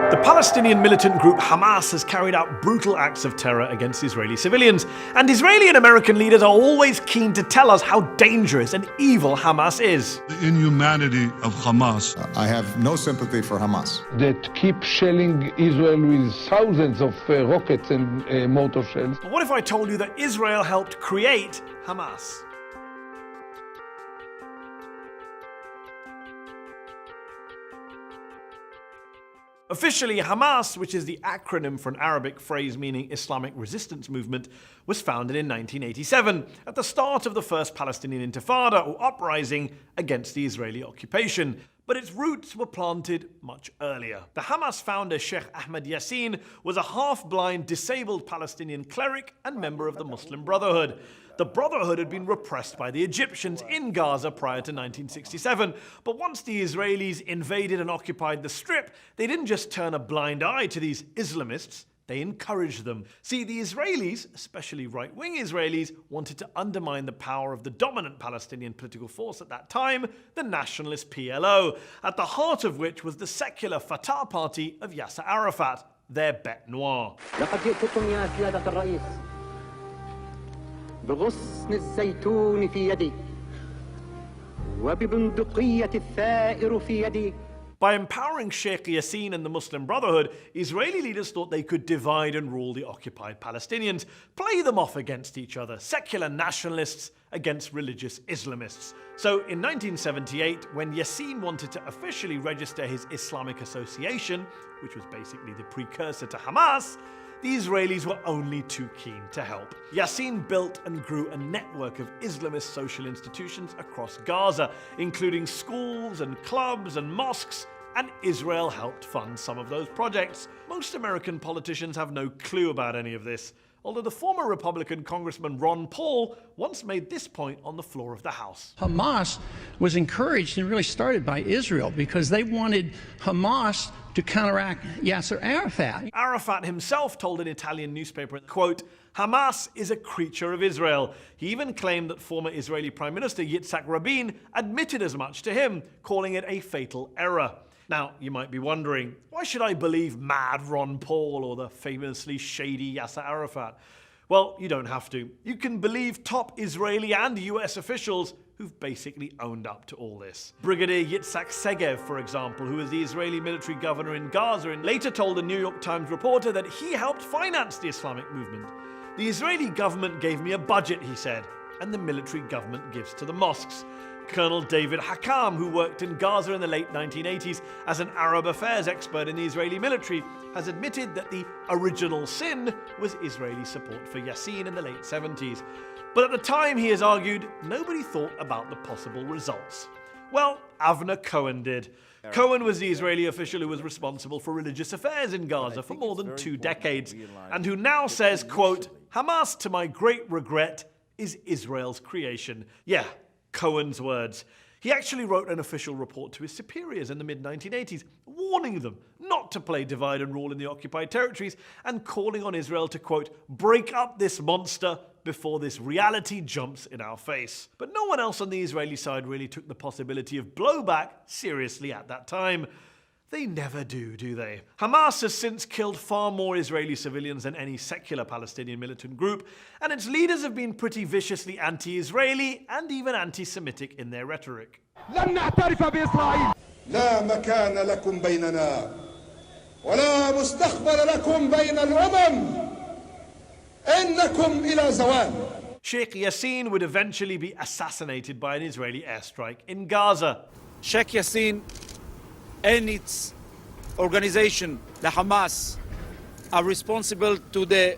The Palestinian militant group Hamas has carried out brutal acts of terror against Israeli civilians, and Israeli and American leaders are always keen to tell us how dangerous and evil Hamas is. The inhumanity of Hamas. I have no sympathy for Hamas. That keep shelling Israel with thousands of rockets and mortar shells. But what if I told you that Israel helped create Hamas? Officially, Hamas, which is the acronym for an Arabic phrase meaning Islamic Resistance Movement, was founded in 1987, at the start of the first Palestinian Intifada, or uprising against the Israeli occupation. But its roots were planted much earlier. The Hamas founder Sheikh Ahmed Yassin was a half-blind, disabled Palestinian cleric and member of the Muslim Brotherhood. The Brotherhood had been repressed by the Egyptians in Gaza prior to 1967, but once the Israelis invaded and occupied the Strip, they didn't just turn a blind eye to these Islamists, they encouraged them. See, the Israelis, especially right-wing Israelis, wanted to undermine the power of the dominant Palestinian political force at that time, the nationalist PLO, at the heart of which was the secular Fatah party of Yasser Arafat, their bête noire. بغصن الزيتون في يدي وببندقية الثائر في يدي. By empowering Sheikh Yassin and the Muslim Brotherhood, Israeli leaders thought they could divide and rule the occupied Palestinians, play them off against each other, secular nationalists against religious Islamists. So in 1978, when Yassin wanted to officially register his Islamic Association, which was basically the precursor to Hamas, the Israelis were only too keen to help. Yassin built and grew a network of Islamist social institutions across Gaza, including schools and clubs and mosques, and Israel helped fund some of those projects. Most American politicians have no clue about any of this, although the former Republican Congressman Ron Paul once made this point on the floor of the House. Hamas was encouraged and really started by Israel because they wanted Hamas to counteract Yasser Arafat. Arafat himself told an Italian newspaper, quote, "Hamas is a creature of Israel." He even claimed that former Israeli Prime Minister Yitzhak Rabin admitted as much to him, calling it a fatal error. Now, you might be wondering, why should I believe mad Ron Paul or the famously shady Yasser Arafat? Well, you don't have to. You can believe top Israeli and US officials who've basically owned up to all this. Brigadier Yitzhak Segev, for example, who was the Israeli military governor in Gaza, and later told a New York Times reporter that he helped finance the Islamic movement. "The Israeli government gave me a budget," he said, "and the military government gives to the mosques." Colonel David Hakam, who worked in Gaza in the late 1980s as an Arab affairs expert in the Israeli military, has admitted that the original sin was Israeli support for Yassin in the late 70s. But at the time, he has argued, nobody thought about the possible results. Well, Avner Cohen did. Cohen was the Israeli official who was responsible for religious affairs in Gaza for more than 2 decades, and who now says, quote, "Hamas, to my great regret, is Israel's creation." Yeah, Cohen's words. He actually wrote an official report to his superiors in the mid-1980s, warning them not to play divide and rule in the occupied territories and calling on Israel to, quote, "break up this monster before this reality jumps in our face." But no one else on the Israeli side really took the possibility of blowback seriously at that time. They never do they? Hamas has since killed far more Israeli civilians than any secular Palestinian militant group, and its leaders have been pretty viciously anti-Israeli and even anti-Semitic in their rhetoric. لن نعترف بإسرائيل. لا مكان لكم بيننا ولا مستقبل لكم بين الأمم إنكم إلى زوال. Sheikh Yassin would eventually be assassinated by an Israeli airstrike in Gaza. Sheikh Yassin and its organization, the Hamas, are responsible to the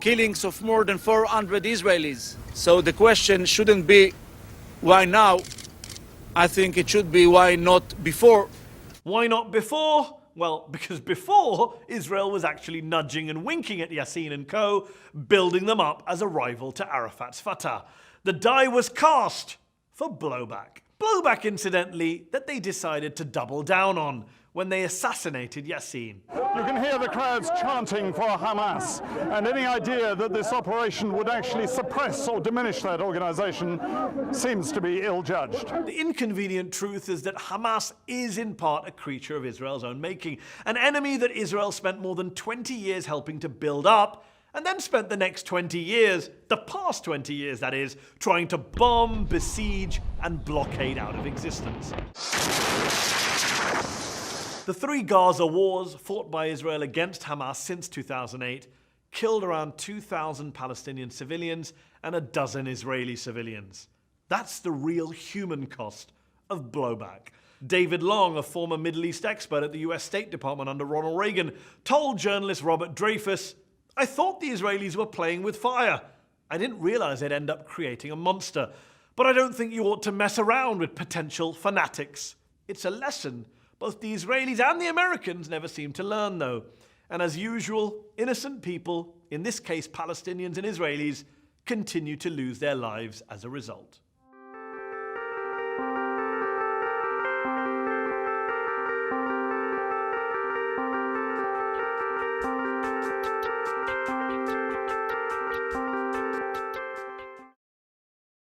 killings of more than 400 Israelis. So the question shouldn't be why now. I think it should be why not before. Why not before? Well, because before, Israel was actually nudging and winking at Yassin and co., building them up as a rival to Arafat's Fatah. The die was cast for blowback. Blowback, incidentally, that they decided to double down on when they assassinated Yassin. You can hear the crowds chanting for Hamas, and any idea that this operation would actually suppress or diminish that organization seems to be ill-judged. The inconvenient truth is that Hamas is in part a creature of Israel's own making, an enemy that Israel spent more than 20 years helping to build up, and then spent the next 20 years, the past 20 years that is, trying to bomb, besiege, and blockade out of existence. The 3 Gaza wars fought by Israel against Hamas since 2008 killed around 2,000 Palestinian civilians and a dozen Israeli civilians. That's the real human cost of blowback. David Long, a former Middle East expert at the US State Department under Ronald Reagan, told journalist Robert Dreyfus, "I thought the Israelis were playing with fire. I didn't realize they'd end up creating a monster. But I don't think you ought to mess around with potential fanatics. It's a lesson both the Israelis and the Americans never seem to learn, though. And as usual, innocent people, in this case Palestinians and Israelis, continue to lose their lives as a result."